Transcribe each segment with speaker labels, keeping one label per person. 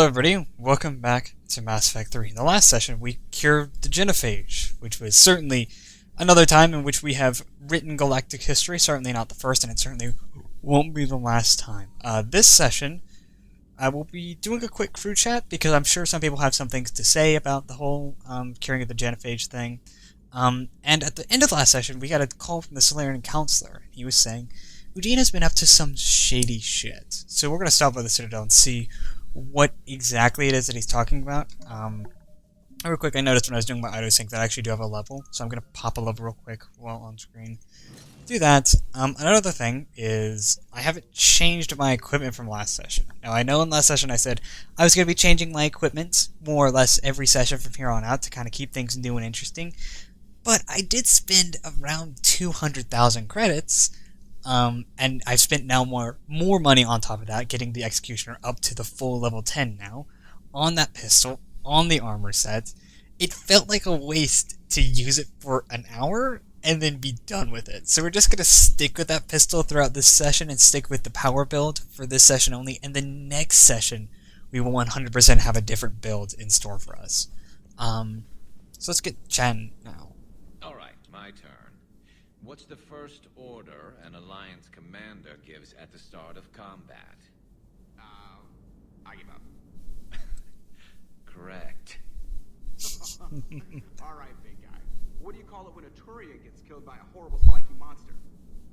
Speaker 1: Hello everybody, welcome back to Mass Effect 3. In the last session, we cured the genophage, which was certainly another time in which we have written galactic history, certainly not the first, and it certainly won't be the last time. This session, I will be doing a quick crew chat, because I'm sure some people have some things to say about the whole curing of the genophage thing. And at the end of the last session, we got a call from the Solarian counselor. He was saying, Udina's been up to some shady shit. So we're going to stop by the Citadel and see what exactly it is that he's talking about. Real quick, I noticed when I was doing my auto-sync that I actually do have a level, so I'm going to pop a level real quick while on screen. Do that. Another thing is, I haven't changed my equipment from last session. Now, I know in last session I said I was going to be changing my equipment more or less every session from here on out to kind of keep things new and interesting, but I did spend around 200,000 credits, and I've spent now more money on top of that, getting the Executioner up to the full level 10 now, on that pistol, on the armor set. It felt like a waste to use it for an hour and then be done with it. So we're just going to stick with that pistol throughout this session and stick with the power build for this session only, and the next session we will 100% have a different build in store for us. So let's get chatting now.
Speaker 2: Alright, my turn. What's the first order an Alliance commander gives at the start of combat?
Speaker 3: I give up.
Speaker 2: Correct.
Speaker 3: Alright, big guy. What do you call it when a Turian gets killed by a horrible spiky monster?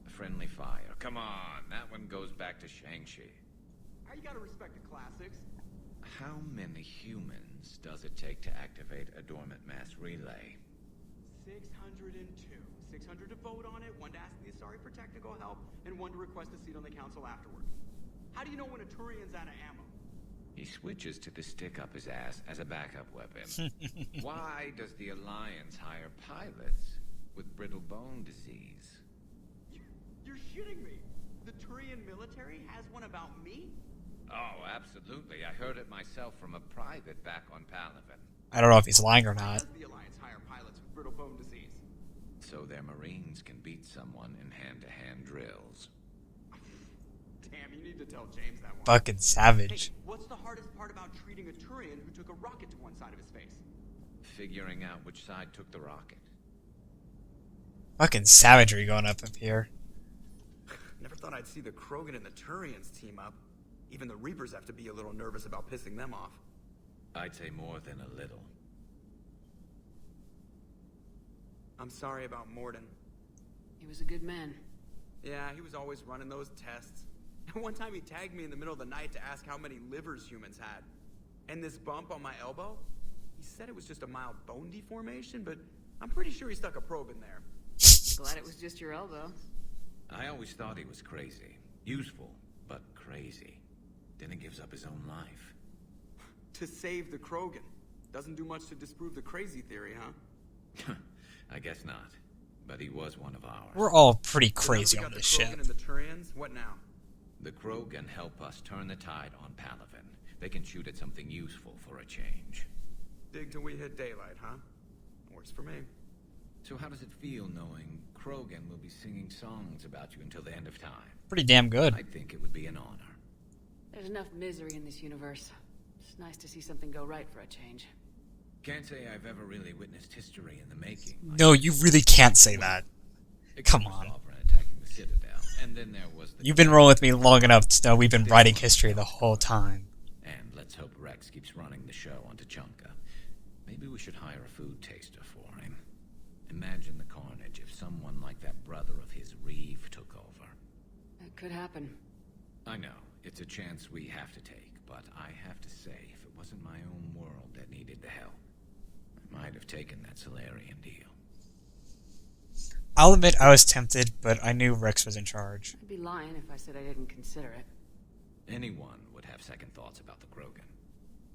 Speaker 2: Friendly fire. Come on, that one goes back to Shang-Chi.
Speaker 3: How you gotta respect the classics?
Speaker 2: How many humans does it take to activate a dormant mass relay?
Speaker 3: 602. 600 to vote on it, 1 to ask the Asari for technical help, and 1 to request a seat on the council afterward. How do you know when a Turian's out of ammo?
Speaker 2: He switches to the stick up his ass as a backup weapon. Why does the Alliance hire pilots with brittle bone disease?
Speaker 3: You're shitting me! The Turian military has one about me?
Speaker 2: Oh, absolutely. I heard it myself from a private back on Palaven.
Speaker 1: I don't know if he's lying or
Speaker 3: Why
Speaker 1: not.
Speaker 3: does the Alliance hire pilots with brittle bone disease?
Speaker 2: So their Marines can beat someone in hand-to-hand drills.
Speaker 3: Damn, you need to tell James that one.
Speaker 1: Fucking savage.
Speaker 3: Hey, what's the hardest part about treating a Turian who took a rocket to one side of his face?
Speaker 2: Figuring out which side took the rocket.
Speaker 1: Fucking savagery going up here.
Speaker 4: Never thought I'd see the Krogan and the Turians team up. Even the Reapers have to be a little nervous about pissing them off.
Speaker 2: I'd say more than a little.
Speaker 4: I'm sorry about Mordin.
Speaker 5: He was a good man.
Speaker 4: Yeah, he was always running those tests. And one time he tagged me in the middle of the night to ask how many livers humans had. And this bump on my elbow? He said it was just a mild bone deformation, but I'm pretty sure he stuck a probe in there.
Speaker 5: Glad it was just your elbow.
Speaker 2: I always thought he was crazy. Useful, but crazy. Then he gives up his own life.
Speaker 4: To save the Krogan. Doesn't do much to disprove the crazy theory, huh?
Speaker 2: I guess not. But he was one of ours.
Speaker 1: We're all pretty
Speaker 4: So now that
Speaker 1: crazy
Speaker 4: we
Speaker 1: on
Speaker 4: got
Speaker 1: this
Speaker 4: the
Speaker 1: ship.
Speaker 4: Krogan and the Turians, what now?
Speaker 2: The Krogan help us turn the tide on Palaven. They can shoot at something useful for a change.
Speaker 4: Dig till we hit daylight, huh? Works for me.
Speaker 2: So how does it feel knowing Krogan will be singing songs about you until the end of time?
Speaker 1: Pretty damn good.
Speaker 2: I think it would be an honor.
Speaker 5: There's enough misery in this universe. It's nice to see something go right for a change.
Speaker 2: Can't say I've ever really witnessed history in the making.
Speaker 1: No, you really can't say that. Come on.
Speaker 2: Sovereign attacking the Citadel, and then there was the...
Speaker 1: You've been rolling with me long enough to know we've been writing history the whole time.
Speaker 2: And let's hope Rex keeps running the show on Tuchanka. Maybe we should hire a food taster for him. Imagine the carnage if someone like that brother of his, Reeve, took over.
Speaker 5: That could happen.
Speaker 2: I know, it's a chance we have to take, but I have to say, if it wasn't my own world that needed the help, I might have taken that Solarian deal.
Speaker 1: I'll admit I was tempted, but I knew Rex was in charge.
Speaker 5: I'd be lying if I said I didn't consider it.
Speaker 2: Anyone would have second thoughts about the Krogan.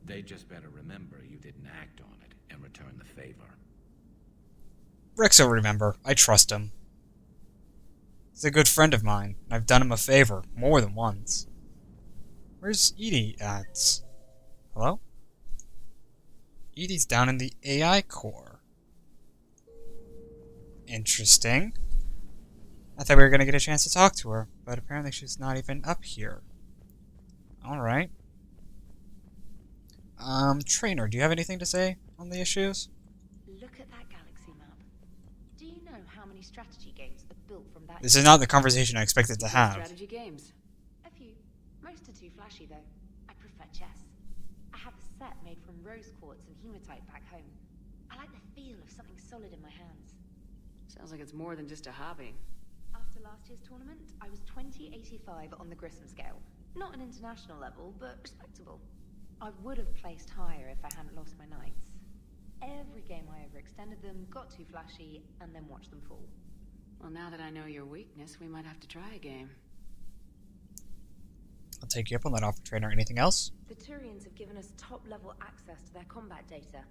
Speaker 2: They just better remember you didn't act on it and return the favor.
Speaker 1: Rex will remember. I trust him. He's a good friend of mine. I've done him a favor more than once. Where's Edie at? Hello? Edie's down in the AI core. Interesting. I thought we were going to get a chance to talk to her, but apparently she's not even up here. Alright. Trainer, do you have anything to say on the issues?
Speaker 6: Look at that galaxy map. Do you know how many strategy games are built from that?
Speaker 1: This is not the conversation I expected to have.
Speaker 5: Strategy games.
Speaker 6: A few. Most are too flashy, though. I prefer chess. I have a set made from rose quartz and hematite back home. I like the feel of something solid in my hands.
Speaker 5: Sounds like it's more than just a hobby.
Speaker 6: After last year's tournament, I was 2085 on the Grissom scale. Not an international level, but respectable. I would have placed higher if I hadn't lost my knights. Every game I overextended them, got too flashy, and then watched them fall.
Speaker 5: Well, now that I know your weakness, we might have to try a game.
Speaker 1: I'll take you up on that offer, Trainer. Anything else?
Speaker 6: The Turians have given us top-level access to their combat data.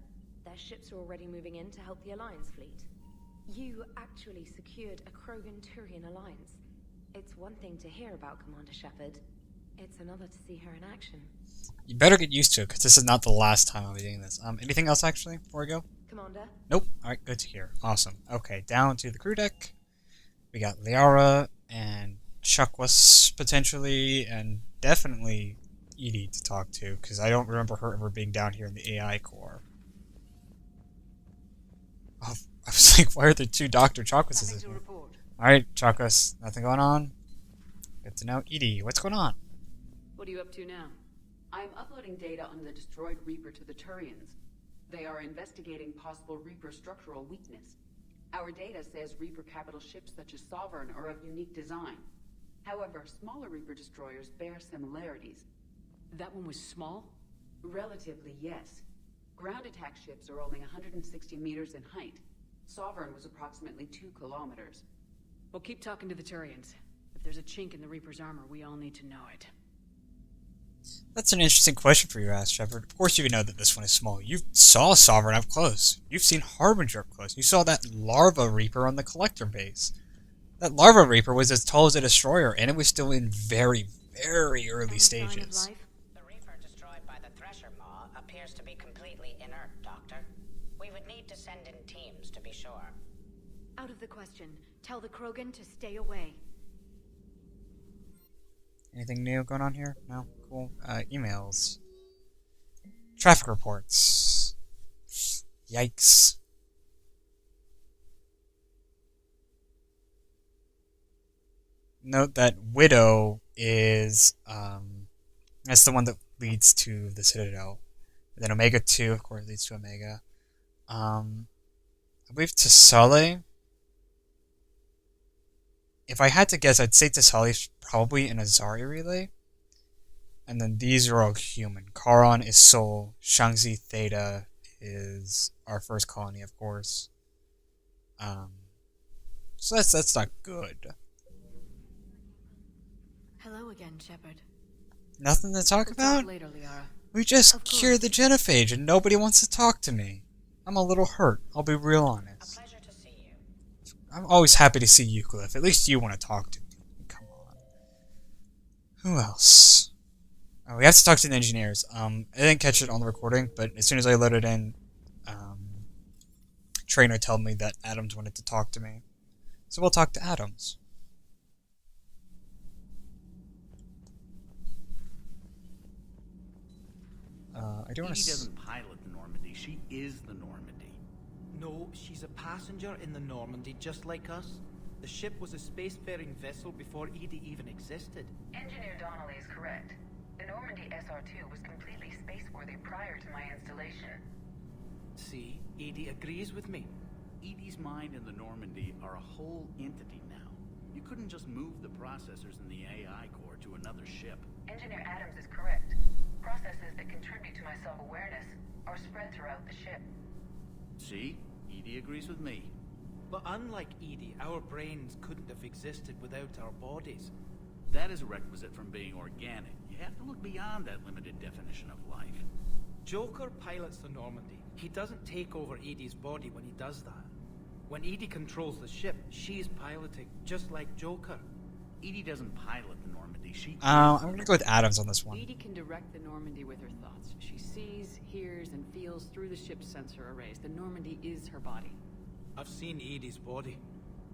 Speaker 6: Their ships are already moving in to help the Alliance fleet. You actually secured a Krogan-Turian alliance. It's one thing to hear about Commander Shepard. It's another to see her in action.
Speaker 1: You better get used to it, because this is not the last time I'll be doing this. Anything else, actually, before we go?
Speaker 6: Commander?
Speaker 1: Nope. Alright, good to hear. Awesome. Okay, down to the crew deck. We got Liara and Chukwas, potentially, and definitely Edie to talk to, because I don't remember her ever being down here in the AI core. Oh, I was like, why are there two Dr. Chukwases in here? Alright, Chukwas, nothing going on? Good to know. Edie, what's going on?
Speaker 5: What are you up to now?
Speaker 7: I'm uploading data on the destroyed Reaper to the Turians. They are investigating possible Reaper structural weakness. Our data says Reaper capital ships such as Sovereign are of unique design. However, smaller Reaper destroyers bear similarities.
Speaker 5: That one was small?
Speaker 7: Relatively, yes. Ground attack ships are only 160 meters in height. Sovereign was approximately 2 kilometers.
Speaker 5: Well, keep talking to the Turians. If there's a chink in the Reaper's armor, we all need to know it.
Speaker 1: That's an interesting question for you, Ass Shepard. Of course you know that this one is small. You saw Sovereign up close. You've seen Harbinger up close. You saw that Larva Reaper on the Collector base. That Larva Reaper was as tall as a destroyer, and it was still in very, very early stages.
Speaker 8: The Reaper destroyed by the Thresher Maw appears to be completely inert, Doctor. We would need to send in teams to be sure.
Speaker 6: Out of the question. Tell the Krogan to stay away.
Speaker 1: Anything new going on here? No? Cool. Emails. Traffic reports. Yikes. Note that Widow is, that's the one that leads to the Citadel. And then Omega 2, of course, leads to Omega. I believe Tasale. If I had to guess, I'd say Tasali's probably an Azari relay. And then these are all human. Charon is Sol. Shangzi Theta is our first colony, of course. So that's not good.
Speaker 6: Hello again, Shepard.
Speaker 1: Nothing to talk about?
Speaker 5: Later, Liara.
Speaker 1: We just cured the genophage and nobody wants to talk to me. I'm a little hurt. I'll be real honest.
Speaker 8: A pleasure to see you.
Speaker 1: I'm always happy to see you, Cliff. At least you want to talk to me. Come on. Who else? Oh, we have to talk to the engineers. I didn't catch it on the recording, but as soon as I loaded in, Trainer told me that Adams wanted to talk to me. So we'll talk to Adams. I do want
Speaker 9: Edie
Speaker 1: to.
Speaker 9: doesn't pilot the Normandy. She is the Normandy.
Speaker 10: No, she's a passenger in the Normandy, just like us. The ship was a spacefaring vessel before Edie even existed.
Speaker 7: Engineer Donnelly is correct. The Normandy SR-2 was completely spaceworthy prior to my installation.
Speaker 10: See, Edie agrees with me.
Speaker 9: Edie's mind and the Normandy are a whole entity now. You couldn't just move the processors in the AI core to another ship.
Speaker 7: Engineer Adams is correct. Processes that contribute to my self-awareness are spread throughout the ship.
Speaker 9: See? Edie agrees with me.
Speaker 10: But unlike Edie, our brains couldn't have existed without our bodies.
Speaker 9: That is a requisite from being organic. You have to look beyond that limited definition of life.
Speaker 10: Joker pilots the Normandy. He doesn't take over Edie's body when he does that. When Edie controls the ship, she's piloting, just like Joker.
Speaker 9: Edie doesn't pilot the Normandy. She
Speaker 1: I'm gonna go with Adams on this one.
Speaker 5: Edie can direct the Normandy with her thoughts. She sees, hears, and feels through the ship's sensor arrays. The Normandy is her body.
Speaker 10: I've seen Edie's body,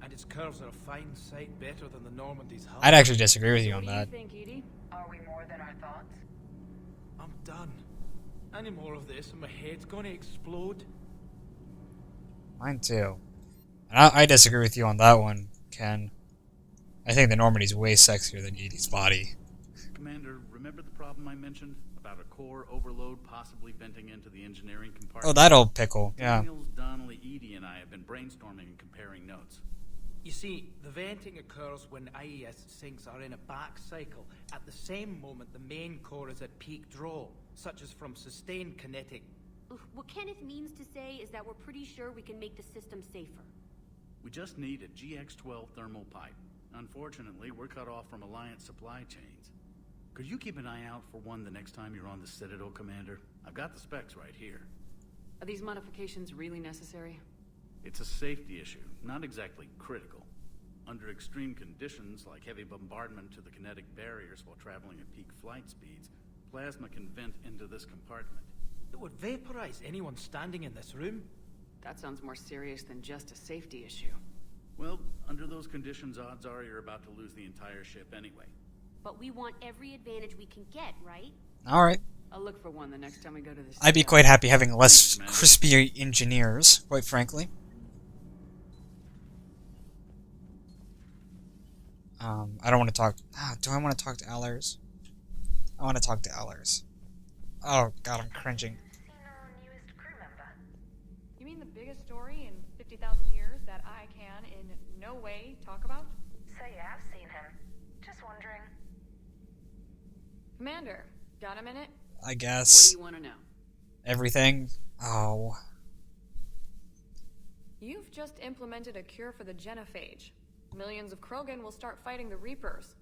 Speaker 10: and its curves are a fine sight better than the Normandy's hull.
Speaker 1: I'd actually disagree with you
Speaker 5: So
Speaker 1: on
Speaker 5: what do you
Speaker 1: that.
Speaker 5: think, Edie?
Speaker 7: Are we more than our thoughts?
Speaker 10: I'm done. Any more of this and my head's gonna explode.
Speaker 1: Mine too. And I disagree with you on that one, Ken. I think the Normandy's way sexier than Edie's body.
Speaker 9: Commander, remember the problem I mentioned? About a core overload possibly venting into the engineering compartment?
Speaker 1: Oh, that old pickle, yeah.
Speaker 9: Daniels, Donnelly, Edie, and I have been brainstorming and comparing notes.
Speaker 10: You see, the venting occurs when IES sinks are in a back cycle at the same moment the main core is at peak draw, such as from sustained kinetic.
Speaker 11: What Kenneth means to say is that we're pretty sure we can make the system safer.
Speaker 9: We just need a GX-12 thermal pipe. Unfortunately, we're cut off from Alliance supply chains. Could you keep an eye out for one the next time you're on the Citadel, Commander? I've got the specs right here.
Speaker 5: Are these modifications really necessary?
Speaker 9: It's a safety issue, not exactly critical. Under extreme conditions, like heavy bombardment to the kinetic barriers while traveling at peak flight speeds, plasma can vent into this compartment.
Speaker 10: It would vaporize anyone standing in this room.
Speaker 5: That sounds more serious than just a safety issue.
Speaker 9: Well, under those conditions, odds are you're about to lose the entire ship anyway.
Speaker 11: But we want every advantage we can get, right?
Speaker 1: Alright.
Speaker 5: I'll look for one the next time we go to this.
Speaker 1: I'd be quite happy having less crispy engineers, quite frankly. I don't want to talk... do I want to talk to Allers? I want to talk to Allers. Oh, God, I'm cringing.
Speaker 12: You mean the biggest story in 50,000 years that I can in no way talk about?
Speaker 6: So you have seen him. Just wondering.
Speaker 12: Commander, got a minute?
Speaker 1: I guess.
Speaker 5: What do you want to know?
Speaker 1: Everything? Oh.
Speaker 12: You've just implemented a cure for the genophage. Millions of Krogan will start fighting the Reapers.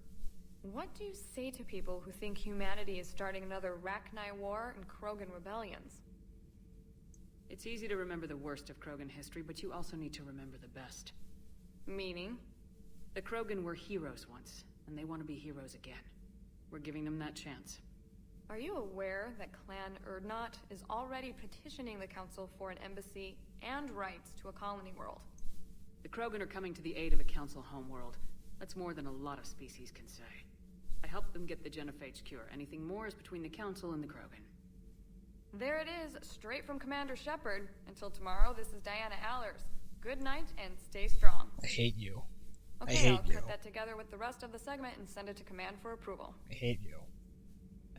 Speaker 12: What do you say to people who think humanity is starting another Rachni War and Krogan rebellions?
Speaker 5: It's easy to remember the worst of Krogan history, but you also need to remember the best.
Speaker 12: Meaning?
Speaker 5: The Krogan were heroes once, and they want to be heroes again. We're giving them that chance.
Speaker 12: Are you aware that Clan Urdnot is already petitioning the Council for an embassy and rights to a colony world?
Speaker 5: The Krogan are coming to the aid of a Council homeworld. That's more than a lot of species can say. I helped them get the genophage cure. Anything more is between the Council and the Krogan.
Speaker 12: There it is, straight from Commander Shepard. Until tomorrow, this is Diana Allers. Good night and stay strong.
Speaker 1: I hate you.
Speaker 12: Okay,
Speaker 1: I hate
Speaker 12: I'll
Speaker 1: you.
Speaker 12: cut that together with the rest of the segment and send it to Command for approval.
Speaker 1: I hate you.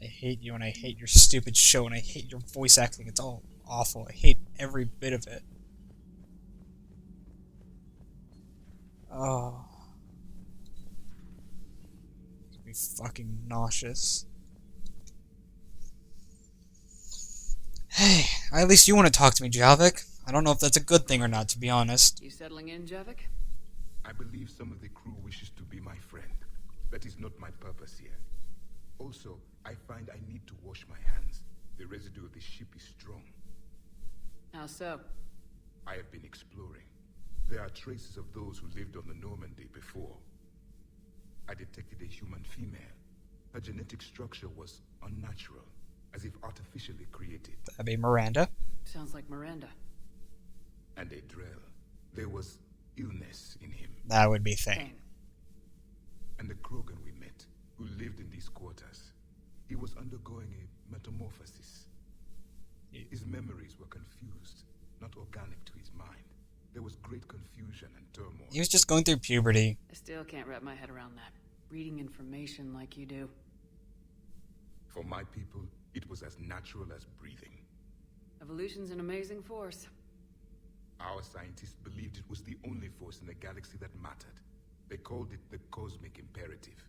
Speaker 1: I hate you, and I hate your stupid show, and I hate your voice acting. It's all awful. I hate every bit of it. Oh. It's me fucking nauseous. Hey, at least you want to talk to me, Javik. I don't know if that's a good thing or not, to be honest.
Speaker 5: You settling in, Javik?
Speaker 13: I believe some of the crew wishes to be my friend. That is not my purpose here. Also, I find I need to wash my hands. The residue of the ship is strong.
Speaker 5: How so?
Speaker 13: I have been exploring. There are traces of those who lived on the Normandy before. I detected a human female. Her genetic structure was unnatural, as if artificially created.
Speaker 1: That'd be Miranda.
Speaker 5: Sounds like Miranda.
Speaker 13: And a Drell. There was illness in him.
Speaker 1: That would be Thane.
Speaker 13: And the Krogan we met, who lived in these quarters, he was undergoing a metamorphosis. His memories were confused, not organic to his mind. There was great confusion and turmoil.
Speaker 1: He was just going through puberty.
Speaker 5: I still can't wrap my head around that. Reading information like you do.
Speaker 13: For my people, it was as natural as breathing.
Speaker 5: Evolution's an amazing force.
Speaker 13: Our scientists believed it was the only force in the galaxy that mattered. They called it the cosmic imperative.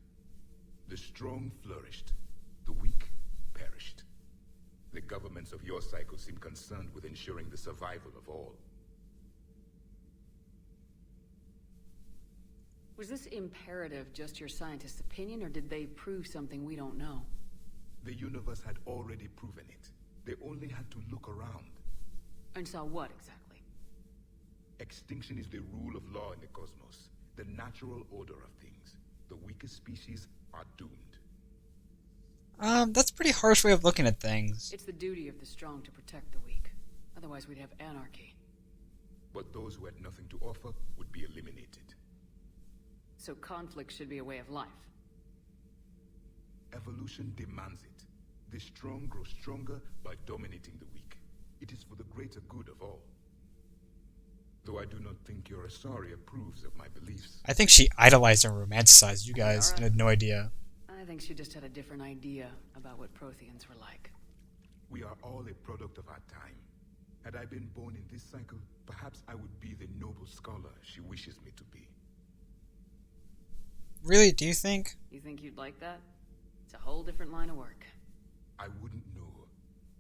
Speaker 13: The strong flourished, the weak perished. The governments of your cycle seem concerned with ensuring the survival of all.
Speaker 5: Was this imperative just your scientist's opinion, or did they prove something we don't know?
Speaker 13: The universe had already proven it. They only had to look around.
Speaker 5: And saw what, exactly?
Speaker 13: Extinction is the rule of law in the cosmos, the natural order of things. The weakest species are doomed.
Speaker 1: That's a pretty harsh way of looking at things.
Speaker 5: It's the duty of the strong to protect the weak. Otherwise we'd have anarchy.
Speaker 13: But those who had nothing to offer would be eliminated.
Speaker 5: So conflict should be a way of life.
Speaker 13: Evolution demands it. The strong grow stronger by dominating the weak. It is for the greater good of all. Though I do not think your Asari approves of my beliefs.
Speaker 1: I think she idolized and romanticized you guys and had no idea.
Speaker 5: I think she just had a different idea about what Protheans were like.
Speaker 13: We are all a product of our time. Had I been born in this cycle, perhaps I would be the noble scholar she wishes me to be.
Speaker 1: Really? Do you think?
Speaker 5: You think you'd like that? It's a whole different line of work.
Speaker 13: I wouldn't know.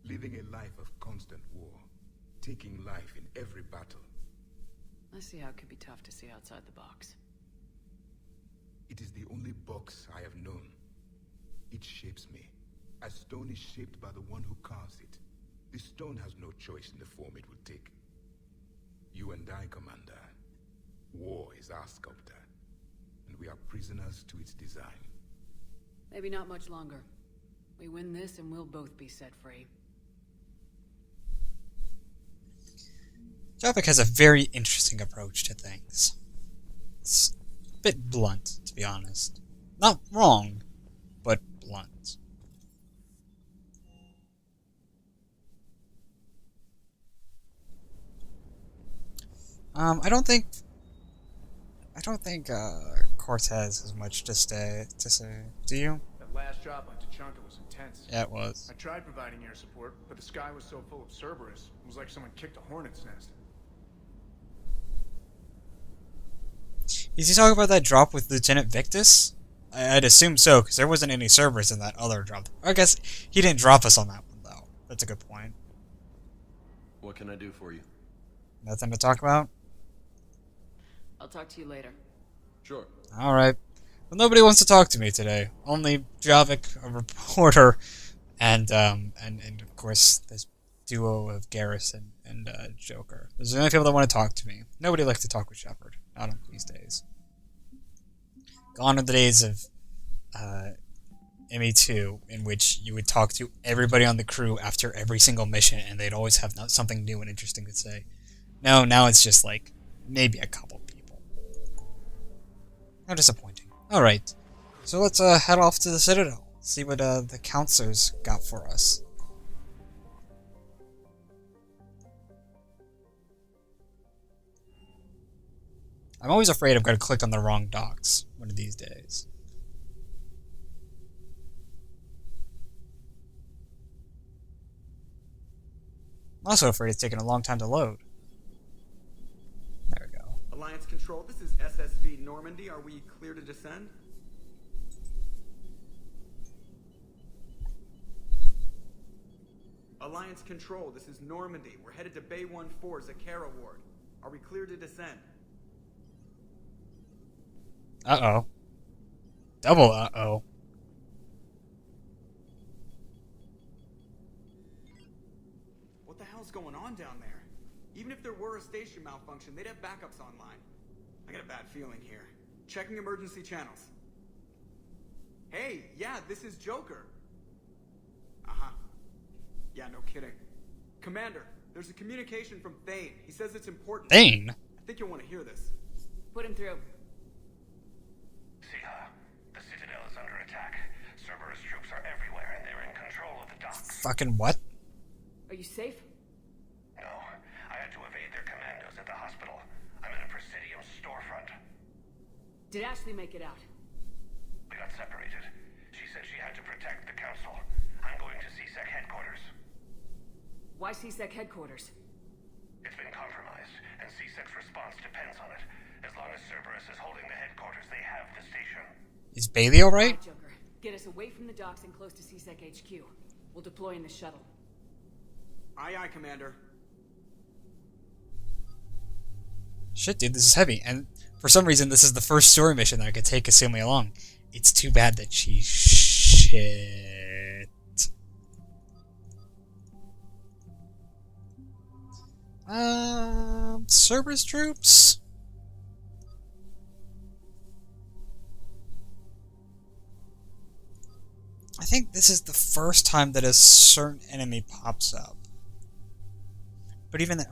Speaker 13: Living a life of constant war. Taking life in every battle.
Speaker 5: I see how it could be tough to see outside the box.
Speaker 13: It is the only box I have known. It shapes me. As stone is shaped by the one who carves it. The stone has no choice in the form it would take. You and I, Commander. War is our sculptor. And we are prisoners to its design.
Speaker 5: Maybe not much longer. We win this and we'll both be set free.
Speaker 1: Javik has a very interesting approach to things. It's a bit blunt, to be honest. Not wrong, but blunt. I don't think Cortez has much to say. Do you?
Speaker 14: That last drop on Tachanka was intense.
Speaker 1: Yeah, it was.
Speaker 14: I tried providing air support, but the sky was so full of Cerberus, it was like someone kicked a hornet's nest.
Speaker 1: Is he talking about that drop with Lieutenant Victus? I'd assume so, because there wasn't any Cerberus in that other drop. I guess he didn't drop us on that one, though. That's a good point.
Speaker 15: What can I do for you?
Speaker 1: Nothing to talk about?
Speaker 5: I'll talk to you later.
Speaker 15: Sure.
Speaker 1: Alright. Well, nobody wants to talk to me today. Only Javik, a reporter, and of course, this duo of Garrison and Joker. Those are the only people that want to talk to me. Nobody likes to talk with Shepard. Not on these days. Gone are the days of ME2, in which you would talk to everybody on the crew after every single mission, and they'd always have something new and interesting to say. No, now it's just like, maybe a couple people. How disappointing. Alright, so let's head off to the Citadel. See what the counselors got for us. I'm always afraid I'm going to click on the wrong docs one of these days. I'm also afraid it's taking a long time to load. There we go.
Speaker 4: Alliance Control, this is SSV Normandy. Are we clear to descend? Alliance Control, this is Normandy. We're headed to Bay 1-4, Zakara Ward. Are we clear to descend?
Speaker 1: Uh-oh. Double uh-oh.
Speaker 4: What the hell's going on down there? Even if there were a station malfunction, they'd have backups online. I got a bad feeling here. Checking emergency channels. Hey, yeah, this is Joker. Uh-huh. Yeah, no kidding. Commander, there's a communication from Thane. He says it's important.
Speaker 1: Thane?
Speaker 4: I think you'll want to hear this.
Speaker 5: Put him through.
Speaker 16: The Citadel is under attack. Cerberus troops are everywhere and they're in control of the docks.
Speaker 1: Fucking what?
Speaker 5: Are you safe?
Speaker 16: No, I had to evade their commandos at the hospital. I'm in a Presidium storefront.
Speaker 5: Did Ashley make it out?
Speaker 16: We got separated. She said she had to protect the Council. I'm going to CSEC headquarters.
Speaker 5: Why CSEC headquarters?
Speaker 16: It's been compromised, and CSEC's response depends on it. As long as Cerberus is holding the headquarters, they have the station.
Speaker 1: Is Bailey alright?
Speaker 5: Joker, get us away from the docks and close to CSEC HQ. We'll deploy in the shuttle.
Speaker 4: Aye, aye, Commander.
Speaker 1: Shit, dude, this is heavy. And for some reason, this is the first story mission that I could take Asumi along. It's too bad that she's shit. Cerberus troops? I think this is the first time that a certain enemy pops up. But even that...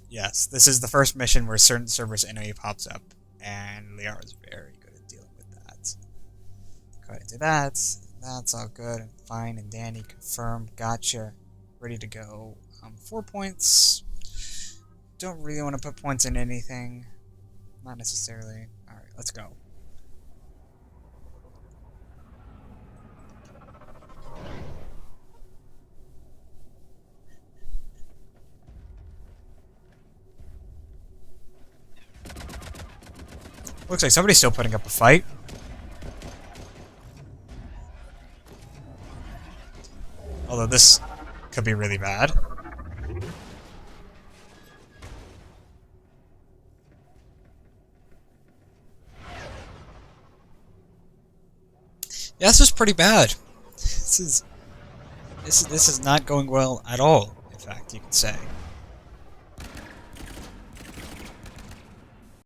Speaker 1: Yes, this is the first mission where a certain Cerberus enemy pops up. and Liara's very good at dealing with that. Go ahead and do that. That's all good and fine. And Danny confirmed. Gotcha. Ready to go. 4 points. Don't really want to put points in anything. Not necessarily. Alright, let's go. Looks like somebody's still putting up a fight. Although this could be really bad. Yeah, this is pretty bad. This is not going well at all, in fact, you could say.